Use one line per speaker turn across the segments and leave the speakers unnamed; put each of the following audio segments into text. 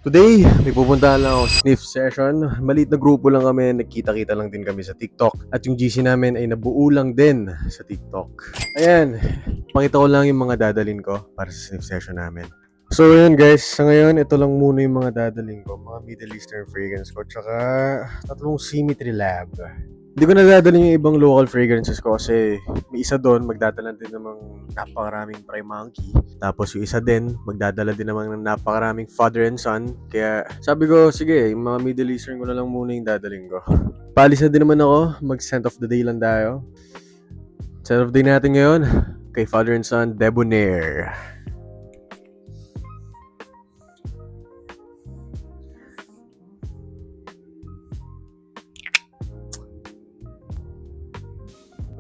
Today, may pupuntahan lang ako sniff session. Maliit na grupo lang kami, nagkita-kita lang din kami sa TikTok. At yung GC namin ay nabuo lang din sa TikTok. Ayan, pakita ko lang yung mga dadalin ko para sa sniff session namin. So yun guys, sa ngayon, ito lang muna yung mga dadalin ko. Mga Middle Eastern fragrance ko, tsaka tatlong Symmetry Lab. Hindi ko nadadalhin yung ibang local fragrances ko kasi may isa doon, magdadala din namang napakaraming Prime Monkey. Tapos yung isa din, magdadala din naman ng napakaraming Father and Son. Kaya sabi ko, sige, yung mga Middle Eastern ko na lang muna yung dadaling ko. Palis na din naman ako, mag-scent of the day lang tayo. Scent of the day natin ngayon, kay Father and Son, Debonair.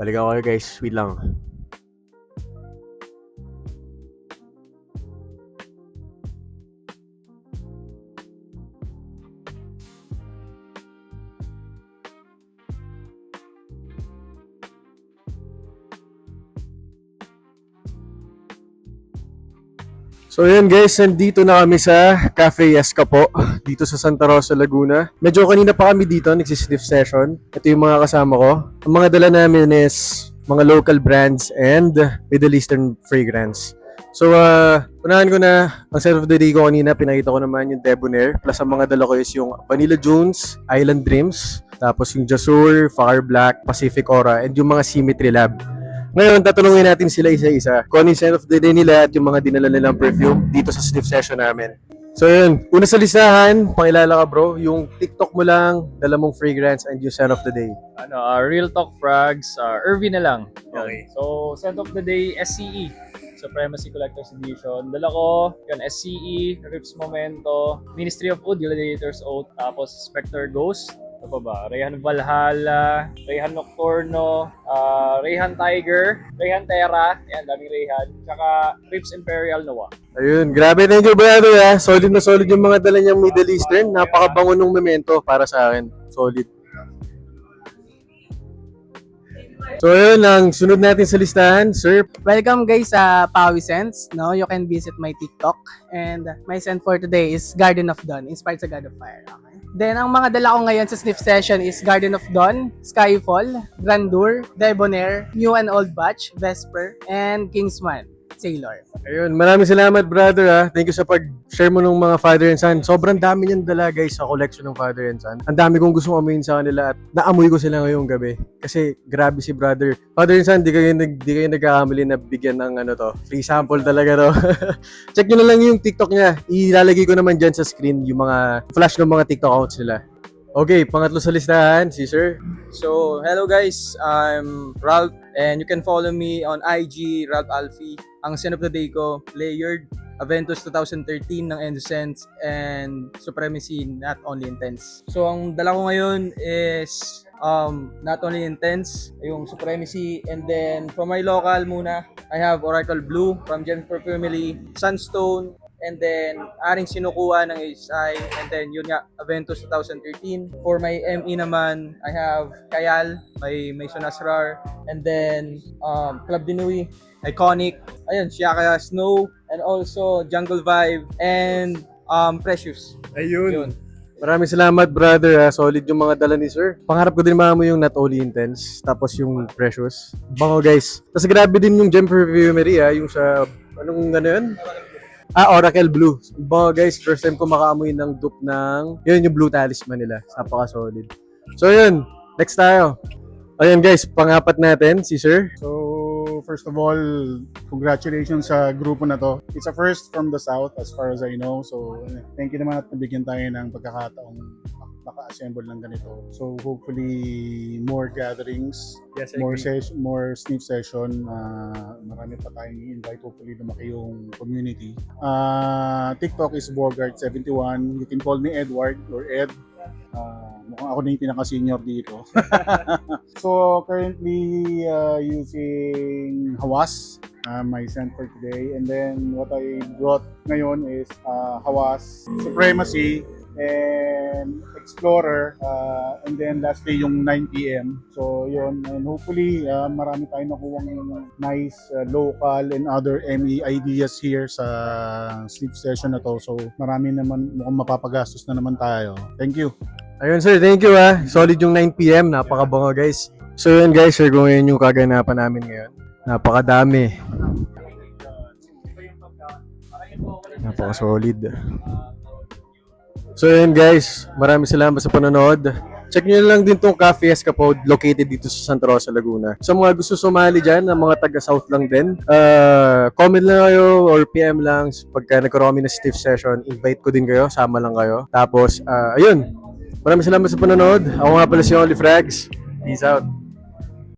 Balikan ko kayo guys, wait lang. So yun guys, nandito na kami sa Cafe Yesca po, dito sa Santa Rosa, Laguna. Medyo kanina pa kami dito, nagsisniff session. Ito yung mga kasama ko. Ang mga dala namin is mga local brands and Middle Eastern fragrance. So, unahan ko na, ang set of the day ko kanina, pinakita ko naman yung Debonair. Plus, ang mga dala ko is yung Vanilla Junes, Island Dreams, tapos yung Jasur, Fire Black, Pacific Aura, and yung mga Symmetry Lab. Ngayon, tatanungin natin sila isa-isa kung ano yung scent of the day nila at yung mga dinala nilang perfume dito sa sniff session namin. So yun, una sa listahan, pangilala ka bro, yung TikTok mo lang, dala mong fragrance and yung scent of the day.
Real Talk Frags, Irvin na lang.
Okay.
So, scent of the day, SCE. Supremacy Collector's Edition. Dala ko, yun, SCE, Rips Momento, Ministry of Wood, Gladiator's Oath, tapos Spectre Ghost. Ano pa ba? Rayhan Valhalla, Rayhan Nocturno, Rayhan Tiger, Rayhan Terra, yan, daming Rayhan. Tsaka Rips Imperial Noah.
Ayun, grabe, thank you brother ha. Solid na solid yung mga dala niyang Middle Eastern. Napakabango nung memento para sa akin. Solid. So yun, ang sunod natin sa listahan, sir.
Welcome guys sa Pawi Scents. No, you can visit my TikTok and my scent for today is Garden of Dawn, inspired sa God of Fire. Okay. Then ang mga dala ko ngayon sa sniff session is Garden of Dawn, Skyfall, Grandeur, Debonair, New and Old Batch, Vesper, and Kingsman, Sailor.
Ayun, maraming salamat brother ha. Thank you sa pag-share mo ng mga Father and Son. Sobrang dami niyang dala guys sa collection ng Father and Son. Ang dami kong gustong amuyin sa kanila at naamoy ko sila ngayong gabi. Kasi grabe si brother. Father and Son, di kayo nagkakamali na bigyan ng free sample talaga to. Check nyo na lang yung TikTok niya. Ilalagay ko naman dyan sa screen yung mga flash ng mga TikTok accounts nila. Okay, pangatlo sa listahan, si sir.
So, hello guys, I'm Ralph and you can follow me on IG, Ralph Alfie. Ang scent of the day ko, Layered, Aventus 2013 ng Endocents, and Supremacy Not Only Intense. So, ang dala ko ngayon is Not Only Intense, yung Supremacy, and then from my local muna, I have Oracle Blue from Gem Perfumery, Sunstone, and then aring sinukuha ng HSI, and then yun nga, Aventus 2013. For my ME naman, I have Kayal, may Maison Asrar, and then Club de Nuit, Iconic, ayun, Siaka Snow, and also Jungle Vibe, and Precious.
Ayun.
Yun.
Maraming salamat brother ha. Solid yung mga dala ni sir. Pangarap ko din maamoy yung Not Only Intense, tapos yung Precious. Bango guys. Tapos grabe din yung Gem Perfumery ha, yung sa, anong yun? Oracle Blue. Bango guys, first time ko makaamoy ng dupe ng, yun yung Blue Talisman nila. Napaka-solid. So yun, next tayo. Ayun guys, pangapat natin, si sir.
So, first of all, congratulations sa grupo na to. It's a first from the South as far as I know. So, thank you naman at nabigyan tayo ng pagkakataong maka-assemble ng ganito. So, hopefully, more gatherings,
Yes,
more sniff session. Marami pa tayong i-invite. Hopefully, lumaki yung community. TikTok is Bogart71. You can call me Edward or Ed. Mukhang ako na yung pinaka-senior dito. So, currently using Hawas, my scent for today. And then, what I brought ngayon is Hawas Supremacy, and Explorer, and then last day yung 9 p.m. So yun, and hopefully marami tayong nakuwang nice local and other ME ideas here sa sleep session na to. So marami naman, mukhang mapapagastos na naman tayo. Thank you.
Ayun sir, thank you Solid yung 9 p.m. Napakabango guys. So yun guys, sir, kung yun yung kaganapan namin ngayon. Napakadami. Napaka-solid. So yun guys, maraming salamat sa panonood. Check nyo lang din tong Cafe Escapade located dito sa Santa Rosa, Laguna. Sa mga gusto sumali dyan, ng mga taga-South lang din, comment lang kayo or PM lang pagka nagkaroon kami ng stiff session. Invite ko din kayo, sama lang kayo. Tapos, ayun, maraming salamat sa panonood. Ako nga pala si Only Frags. Peace out.